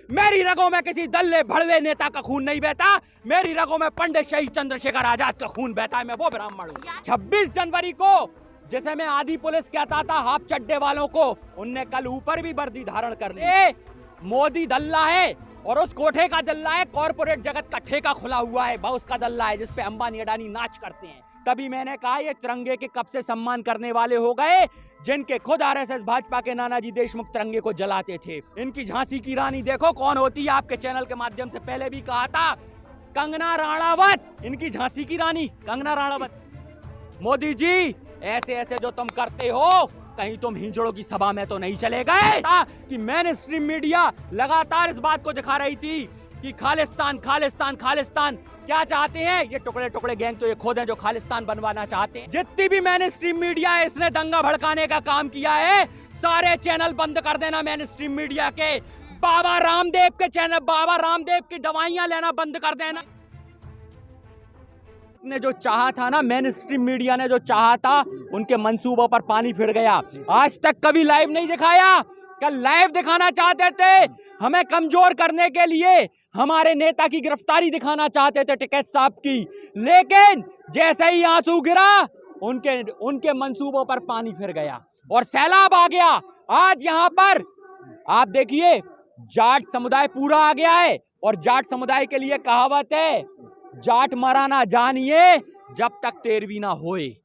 मेरी रगों में किसी दल्ले भड़वे नेता का खून नहीं बहता, मेरी रगों में पंडित शहीद चंद्रशेखर आजाद का खून बहता है। मैं वो ब्राह्मण हूँ। 26 जनवरी को जैसे मैं आदि पुलिस कहता था हाफ चड्डे वालों को, उनने कल ऊपर भी वर्दी धारण कर ली। मोदी दल्ला है और उस कोठे का दल्ला है, कॉर्पोरेट जगत का ठेका खुला हुआ है, बहुत उसका दल्ला है जिसपे अंबानी अडानी नाच करते हैं। तभी मैंने कहा ये तिरंगे के कब से सम्मान करने वाले हो गए जिनके खुद आरएसएस भाजपा के नानाजी देशमुख तिरंगे को जलाते थे। इनकी झांसी की रानी देखो कौन होती है, आपके चैनल के माध्यम से पहले भी कहा था, कंगना राणावत। इनकी झांसी की रानी कंगना राणावत। मोदी जी ऐसे ऐसे जो तुम करते हो, कहीं तुम हिंजड़ों की सभा में तो नहीं चले गए कि मेन स्ट्रीम मीडिया लगातार इस बात को दिखा रही थी कि खालिस्तान खालिस्तान खालिस्तान। क्या चाहते हैं ये टुकड़े टुकड़े गैंग, तो ये खुद हैं जो खालिस्तान बनवाना चाहते हैं। जितनी भी मेन स्ट्रीम मीडिया है इसने दंगा भड़काने का काम किया है। सारे चैनल बंद कर देना मेन स्ट्रीम मीडिया के। बाबा रामदेव के चैनल, बाबा रामदेव की दवाइयां लेना बंद कर देना। ने जो चाहा था ना, मेन स्ट्रीम मीडिया ने जो चाहा था, उनके मंसूबों पर पानी फिर गया। आज तक कभी लाइव नहीं दिखाया, कल लाइव दिखाना चाहते थे। हमें कमजोर करने के लिए हमारे नेता की गिरफ्तारी दिखाना चाहते थे टिकैत साहब की, लेकिन जैसे ही आंसू गिरा उनके मंसूबों पर पानी फिर गया और सैलाब आ गया। आज यहाँ पर आप देखिए जाट समुदाय पूरा आ गया है और जाट समुदाय के लिए कहावत है, जाट मरा ना जानिए जब तक तेरवी ना होए।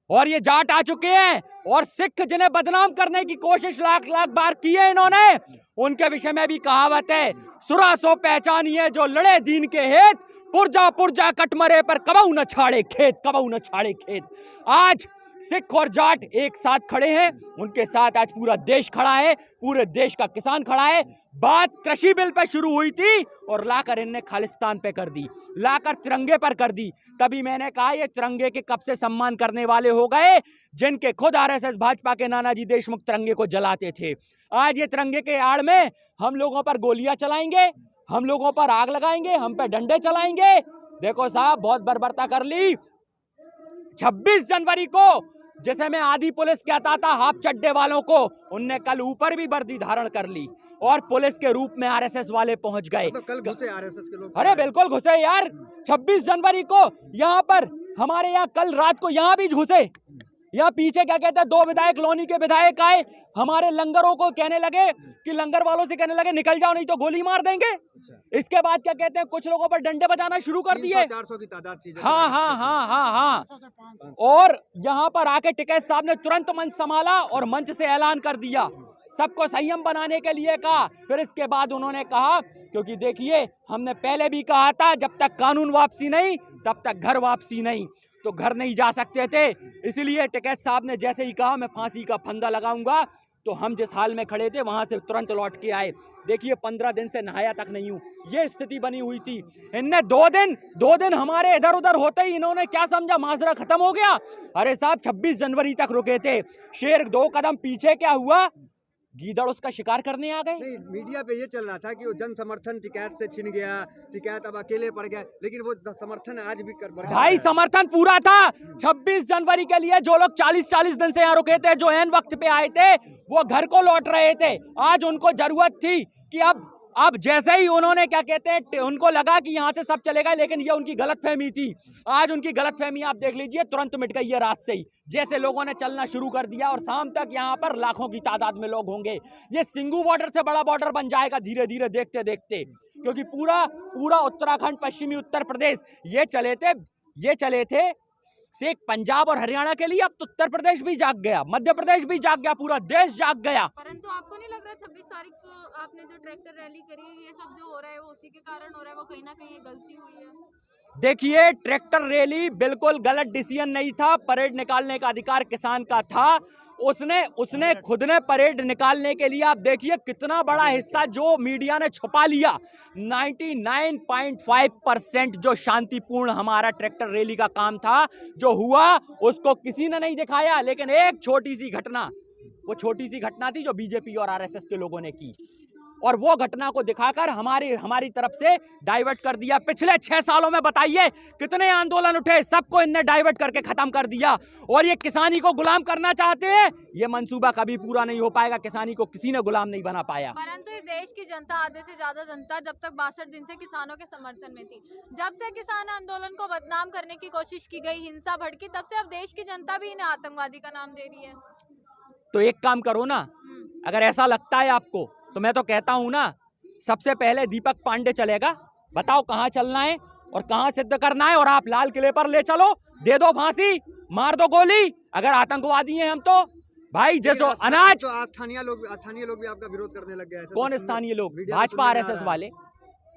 और ये जाट आ चुके हैं और सिख जिन्हें बदनाम करने की कोशिश लाख लाख बार की है इन्होंने, उनके विषय में भी कहावत है, सुरा सो पहचानिए जो लड़े दीन के हित, पुरजा पुरजा कटमरे पर कबहू न छाड़े खेत, कबहू न छाड़े खेत। आज सिख और जाट एक साथ खड़े हैं, उनके साथ आज पूरा देश खड़ा है, पूरे देश का किसान खड़ा है। बात कृषि बिल पे शुरू हुई थी और लाकर इनने खालिस्तान पे कर दी, लाकर तिरंगे पर कर दी। तभी मैंने कहा ये तिरंगे के कब से सम्मान करने वाले हो गए जिनके खुद आरएसएस भाजपा के नानाजी देशमुख तिरंगे को जलाते थे। आज ये तिरंगे के आड़ में हम लोगों पर गोलियां चलाएंगे, हम लोगों पर आग लगाएंगे, हम पे डंडे चलाएंगे। देखो साहब बहुत बर्बरता कर ली। 26 जनवरी को जैसे मैं आदि पुलिस कहता था हाफ चड्डे वालों को, उनने कल ऊपर भी वर्दी धारण कर ली और पुलिस के रूप में आरएसएस वाले पहुंच गए। तो कल घुसे आरएसएस के लोग। अरे बिल्कुल घुसे यार। 26 जनवरी को यहाँ पर हमारे यहाँ कल रात को यहाँ भी घुसे। यहाँ पीछे क्या कहते हैं, 2 विधायक लोनी के विधायक आए, हमारे लंगरों को कहने लगे कि लंगर वालों से कहने लगे निकल जाओ नहीं तो गोली मार देंगे। इसके बाद क्या कहते हैं, कुछ लोगों पर डंडे बजाना शुरू कर दिए। 400 की तादाद थी। हाँ हाँ हाँ हाँ हाँ। और यहाँ पर आके टिकैत साहब ने तुरंत मंच संभाला और मंच से ऐलान कर दिया, सबको संयम बनाने के लिए कहा। फिर इसके बाद उन्होंने कहा, क्योंकि देखिए हमने पहले भी कहा था जब तक कानून वापसी नहीं तब तक घर वापसी नहीं, तो घर नहीं जा सकते थे। इसलिए टिकैत साहब ने जैसे ही कहा मैं फांसी का फंदा लगाऊंगा, तो हम जिस हाल में खड़े थे वहां से तुरंत लौट के आए। देखिए 15 दिन से नहाया तक नहीं हूं, ये स्थिति बनी हुई थी। इनने 2 दिन हमारे इधर उधर होते ही इन्होंने क्या समझा माजरा खत्म हो गया। अरे साहब 26 जनवरी तक रुके थे, शेर 2 कदम पीछे क्या हुआ, गीदड़ उसका शिकार करने आ गए। नहीं, मीडिया पे ये चल रहा था कि वो जन समर्थन टिकैत से छिन गया, टिकैत अब अकेले पड़ गया, लेकिन वो समर्थन आज भी कर भाई समर्थन पूरा था। 26 जनवरी के लिए जो लोग 40-40 दिन से यहाँ रुके थे, जो एन वक्त पे आए थे, वो घर को लौट रहे थे। आज उनको जरूरत थी कि अब जैसे ही उन्होंने क्या कहते हैं, उनको लगा कि यहाँ से सब चलेगा, लेकिन ये उनकी गलतफहमी थी। आज उनकी गलतफहमी आप देख लीजिए तुरंत मिट गई है रात से ही, जैसे लोगों ने चलना शुरू कर दिया और शाम तक यहाँ पर लाखों की तादाद में लोग होंगे। ये सिंगू बॉर्डर से बड़ा बॉर्डर बन जाएगा धीरे धीरे देखते देखते, क्योंकि पूरा उत्तराखंड, पश्चिमी उत्तर प्रदेश ये चले थे से पंजाब और हरियाणा के लिए। अब तो उत्तर प्रदेश भी जाग गया, मध्य प्रदेश भी जाग गया, पूरा देश जाग गया। परंतु आपको नहीं लग रहा 26 तारीख को आपने जो ट्रैक्टर रैली करी है, ये सब जो हो रहा है वो उसी के कारण हो रहा है, वो कहीं ना कहीं गलती हुई है? देखिए ट्रैक्टर रैली बिल्कुल गलत डिसीजन नहीं था। परेड निकालने का अधिकार किसान का था, उसने खुद ने परेड निकालने के लिए आप देखिए कितना बड़ा हिस्सा जो मीडिया ने छुपा लिया। 99.5% जो शांतिपूर्ण हमारा ट्रैक्टर रैली का काम था जो हुआ, उसको किसी ने नहीं दिखाया। लेकिन एक छोटी सी घटना, वो छोटी सी घटना थी जो बीजेपी और आरएसएस के लोगों ने की, और वो घटना को दिखाकर हमारी तरफ से डाइवर्ट कर दिया। पिछले 6 सालों में बताइए कितने आंदोलन उठे, सबको इनने डाइवर्ट करके खत्म कर दिया। और ये किसानी को गुलाम करना चाहते हैं, ये मंसूबा कभी पूरा नहीं हो पाएगा। किसानी को किसी ने गुलाम नहीं बना पाया। परंतु इस देश की जनता, आधे से ज्यादा जनता जब तक 62 दिन से किसानों के समर्थन में थी, जब से किसान आंदोलन को बदनाम करने की कोशिश की गई, हिंसा भड़की, तब से अब देश की जनता भी इन्हें आतंकवादी का नाम दे रही है। तो एक काम करो ना, अगर ऐसा लगता है आपको तो मैं तो कहता हूं ना, सबसे पहले दीपक पांडे चलेगा। बताओ कहां चलना है और कहां सिद्ध करना है, और आप लाल किले पर ले चलो, दे दो फांसी, मार दो गोली। अगर आतंकवादी हैं हम तो भाई, जैसो अनाज। तो स्थानीय लोग भी आपका विरोध करने लग गए हैं। कौन स्थानीय लोग? भाजपा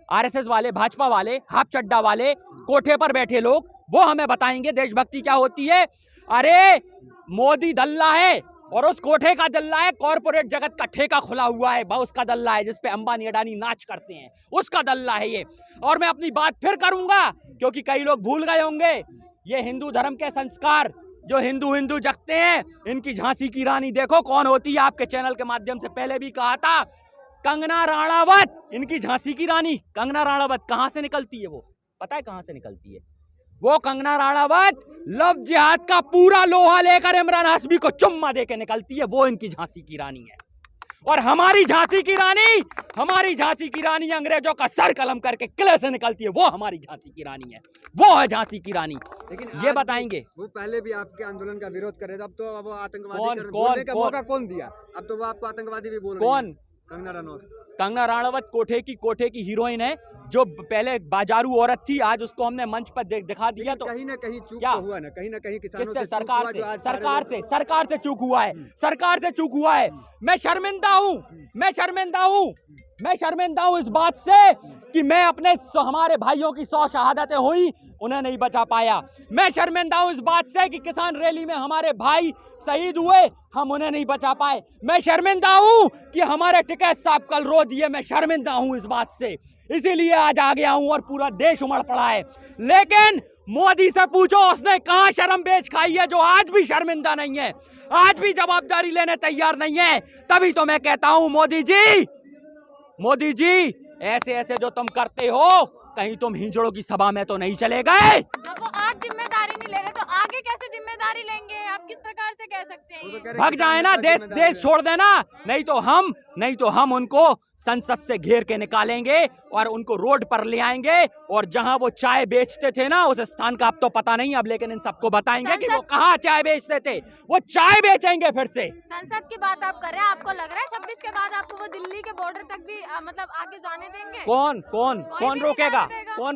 आरएसएस वाले, भाजपा वाले, हाफ चड्डा वाले, कोठे पर बैठे लोग, वो हमें बताएंगे देशभक्ति क्या होती है। अरे मोदी दल्ला है और उस कोठे का दल्ला है, कॉर्पोरेट जगत का ठेका खुला हुआ है, बहुत उसका दल्ला है, जिसपे अंबानी अडानी नाच करते हैं, उसका दल्ला है ये। और मैं अपनी बात फिर करूंगा, क्योंकि कई लोग भूल गए होंगे, ये हिंदू धर्म के संस्कार जो हिंदू जगते हैं, इनकी झांसी की रानी देखो कौन होती है। आपके चैनल के माध्यम से पहले भी कहा था, कंगना राणावत, इनकी झांसी की रानी कंगना राणावत। कहां से निकलती है वो? पता है कहां से निकलती है? वो कंगना राणावत लव जिहाद का पूरा लोहा लेकर इमरान हाशमी को चुम्मा देके निकलती है, वो इनकी झांसी की रानी है। और हमारी झांसी की रानी अंग्रेजों का सर कलम करके किले से निकलती है, वो हमारी झांसी की रानी है, वो है झांसी की रानी। लेकिन ये बताएंगे, वो पहले भी आपके आंदोलन का विरोध कर रहे थे, अब तो वो आतंकवादी बोलने का मौका कौन दिया? अब तो वो आपको आतंकवादी भी बोल रहे हैं। कौन? कंगना राणावत कोठे की हीरोइन है, जो पहले बाजारू औरत थी, आज उसको हमने मंच पर दिखा दिया। तो कहीं ना कहीं चूक क्या हुआ ना, कहीं ना कहीं किसानों किससे? से सरकार से चूक हुआ है, सरकार से चूक हुआ है। मैं शर्मिंदा हूं इस बात से कि मैं हमारे भाइयों की 100 शहादतें हुई, उन्हें नहीं बचा पाया। मैं शर्मिंदा हूं इस बात से कि किसान रैली में हमारे भाई शहीद हुए, हम उन्हें नहीं बचा पाए। मैं शर्मिंदा हूं कि हमारे टिकैत साहब कल रो दिए, मैं शर्मिंदा हूं इस बात से, इसीलिए आज आ गया हूं और पूरा देश उमड़ पड़ा है। लेकिन मोदी से पूछो, उसने कहां शर्म बेच खाई है, जो आज भी शर्मिंदा नहीं है, आज भी जवाबदारी लेने तैयार नहीं है। तभी तो मैं कहता हूं, मोदी जी ऐसे जो तुम करते हो, कहीं तुम हिजड़ों की सभा में तो नहीं चले गए। वो आज जिम्मेदारी नहीं ले रहे, तो आगे कैसे जिम्मेदारी लेंगे? आप किस प्रकार से कह सकते हैं? भाग जाए ना, देश छोड़ देना, नहीं तो हम उनको संसद से घेर के निकालेंगे और उनको रोड पर ले आएंगे। और जहां वो चाय बेचते थे ना, उस स्थान का अब तो पता नहीं, अब लेकिन इन सबको बताएंगे कि वो कहां चाय बेचते थे, वो चाय बेचेंगे फिर से। संसद की बात आप कर रहे हैं, आपको लग रहा है 26 के बाद आपको वो दिल्ली के बॉर्डर तक भी मतलब आगे जाने देंगे? कौन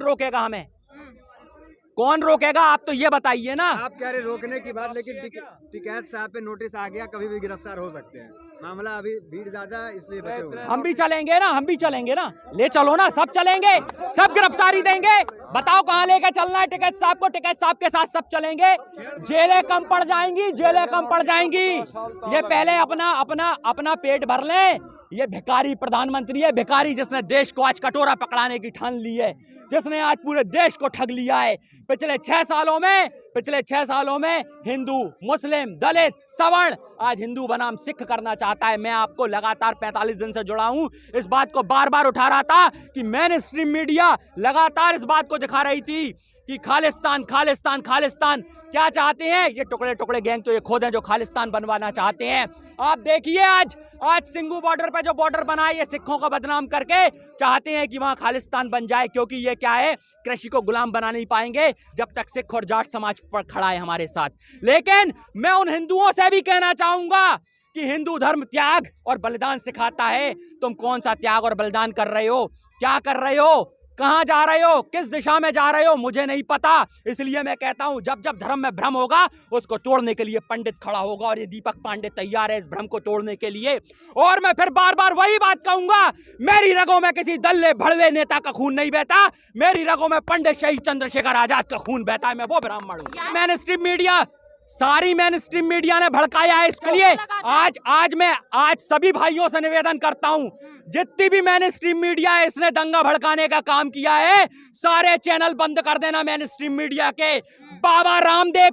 रोकेगा हमें? कौन रोकेगा? आप तो ये बताइए ना। आप कह रहे रोकने की बात, लेकिन टिकैत साहब पे नोटिस आ गया, कभी भी गिरफ्तार हो सकते हैं। मामला अभी भीड़ ज्यादा इसलिए बचे हुए हैं। हम भी चलेंगे ना, ले चलो ना, सब चलेंगे, सब गिरफ्तारी देंगे। बताओ कहां लेके चलना है टिकैत साहब को? टिकैत साहब के साथ सब चलेंगे। जेलें कम पड़ जाएंगी। ये पहले अपना पेट भर लें। ये भिखारी प्रधानमंत्री है, भिखारी जिसने देश को आज कटोरा पकड़ाने की ठान ली है, जिसने आज पूरे देश को ठग लिया है। पिछले 6 सालों में हिंदू, मुस्लिम, दलित, सवर्ण, आज हिंदू बनाम सिख करना चाहता है। मैं आपको लगातार 45 दिन से जुड़ा हूं, इस बात को बार बार उठा रहा था कि मेन स्ट्रीम मीडिया लगातार इस बात को दिखा रही थी कि खालिस्तान क्या चाहते हैं। ये टुकड़े गैंग तो ये खुद हैं जो खालिस्तान बनवाना चाहते हैं। आप देखिए आज सिंगू बॉर्डर पे जो बॉर्डर बना है, ये सिखों को बदनाम करके चाहते हैं कि वहां खालिस्तान बन जाए, क्योंकि ये क्या है, कृषि को गुलाम बना नहीं पाएंगे जब तक सिख और जाट समाज पर खड़ा है हमारे साथ। लेकिन मैं उन हिंदुओं से भी कहना चाहूंगा कि हिंदू धर्म त्याग और बलिदान सिखाता है। तुम कौन सा त्याग और बलिदान कर रहे हो? क्या कर रहे हो? कहां जा रहे हो? किस दिशा में जा रहे हो? मुझे नहीं पता। इसलिए मैं कहता हूं, जब धर्म में भ्रम होगा, उसको तोड़ने के लिए पंडित खड़ा होगा, और ये दीपक पांडे तैयार है इस भ्रम को तोड़ने के लिए। और मैं फिर बार बार वही बात कहूंगा, मेरी रगों में किसी दल्ले भड़वे नेता का खून नहीं बहता, मेरी रगों में पंडित शहीद चंद्रशेखर आजाद का खून बहता है। मैं वो ब्राह्मण हूं। सारी मेन स्ट्रीम मीडिया ने भड़काया है, इसके लिए आज सभी भाइयों से निवेदन करता हूं, जितनी भी मेन स्ट्रीम मीडिया है, इसने दंगा भड़काने का काम किया है, सारे चैनल बंद कर देना मेन स्ट्रीम मीडिया के। बाबा रामदेव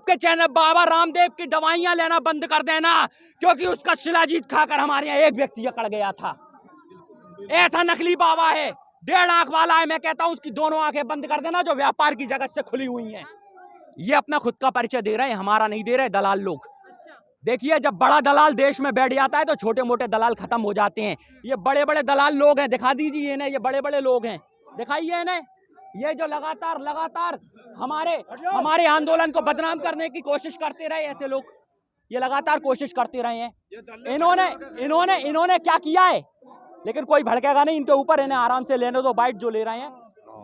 की दवाइयां लेना बंद कर देना, क्योंकि उसका शिलाजीत खाकर हमारे यहाँ एक व्यक्ति अकड़ गया था। ऐसा नकली बाबा है, 1.5 आंख वाला है। मैं कहता हूं उसकी दोनों आंखें बंद कर देना जो व्यापार की जगत से खुली हुई हैं। ये अपना खुद का परिचय दे रहे हैं, हमारा नहीं दे रहे दलाल लोग। देखिए जब बड़ा दलाल देश में बैठ जाता है तो छोटे मोटे दलाल खत्म हो जाते हैं। ये बड़े बड़े दलाल लोग हैं, दिखा दीजिए इन्हें, ये बड़े बड़े लोग हैं, दिखाइए इन्हें। ये जो लगातार हमारे आंदोलन को बदनाम करने की कोशिश करते रहे, ऐसे लोग ये लगातार कोशिश करते रहे हैं। इन्होंने क्या किया है, लेकिन कोई भड़केगा नहीं इनके ऊपर, इन्हें आराम से लेने दो, बाइट जो ले रहे हैं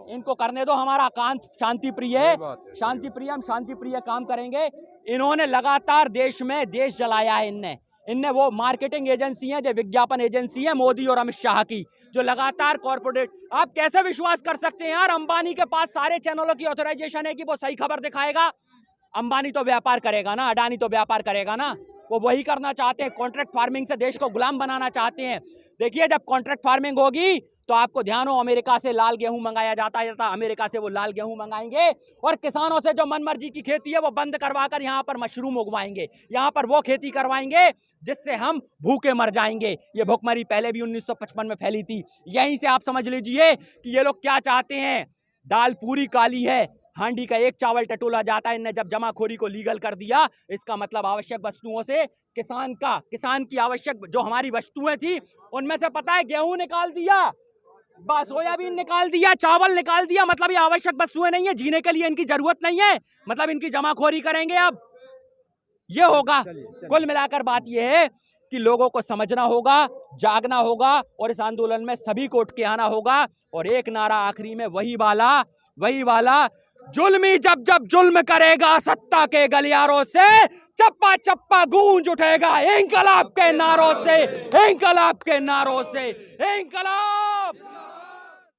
इनको करने दो। हमारा काम शांति प्रिय है, हम शांति प्रिय काम करेंगे। इन्होंने लगातार देश में देश जलाया है। इनने वो मार्केटिंग एजेंसी है, जो विज्ञापन एजेंसी है मोदी और अमित शाह की, जो लगातार कॉर्पोरेट। आप कैसे विश्वास कर सकते हैं यार, अंबानी के पास सारे चैनलों की ऑथराइजेशन है कि वो सही खबर दिखाएगा। अंबानी तो व्यापार करेगा ना, अडानी तो व्यापार करेगा ना, वो वही करना चाहते हैं। कॉन्ट्रैक्ट फार्मिंग से देश को गुलाम बनाना चाहते हैं। देखिए जब कॉन्ट्रैक्ट फार्मिंग होगी तो आपको ध्यान हो, अमेरिका से लाल गेहूं मंगाया जाता, अमेरिका से वो लाल गेहूं मंगाएंगे और किसानों से जो मनमर्जी की खेती है वो बंद करवाकर यहाँ पर मशरूम उगवाएंगे, यहाँ पर वो खेती करवाएंगे जिससे हम भूखे मर जाएंगे। ये भूखमरी पहले भी 1955 में फैली थी। यहीं से आप समझ लीजिए कि ये लोग क्या चाहते हैं। दाल पूरी काली है, हांडी का एक चावल टटोला जाता है। इनने जब जमाखोरी को लीगल कर दिया, इसका मतलब आवश्यक वस्तुओं से किसान की आवश्यक जो हमारी वस्तुएं थी उनमें से पता है गेहूं निकाल दिया, सोयाबीन निकाल दिया, चावल निकाल दिया। मतलब ये आवश्यक वस्तुएं नहीं है, जीने के लिए इनकी जरूरत नहीं है, मतलब इनकी जमाखोरी करेंगे। अब ये होगा। कुल मिलाकर बात ये है कि लोगों को समझना होगा, जागना होगा और इस आंदोलन में सभी को उठ के आना होगा। और एक नारा आखिरी में वही वाला जुल्मी जब जुल्म करेगा सत्ता के गलियारों से, चप्पा चप्पा गूंज उठेगा इंकलाब के नारों से, इंकलाब।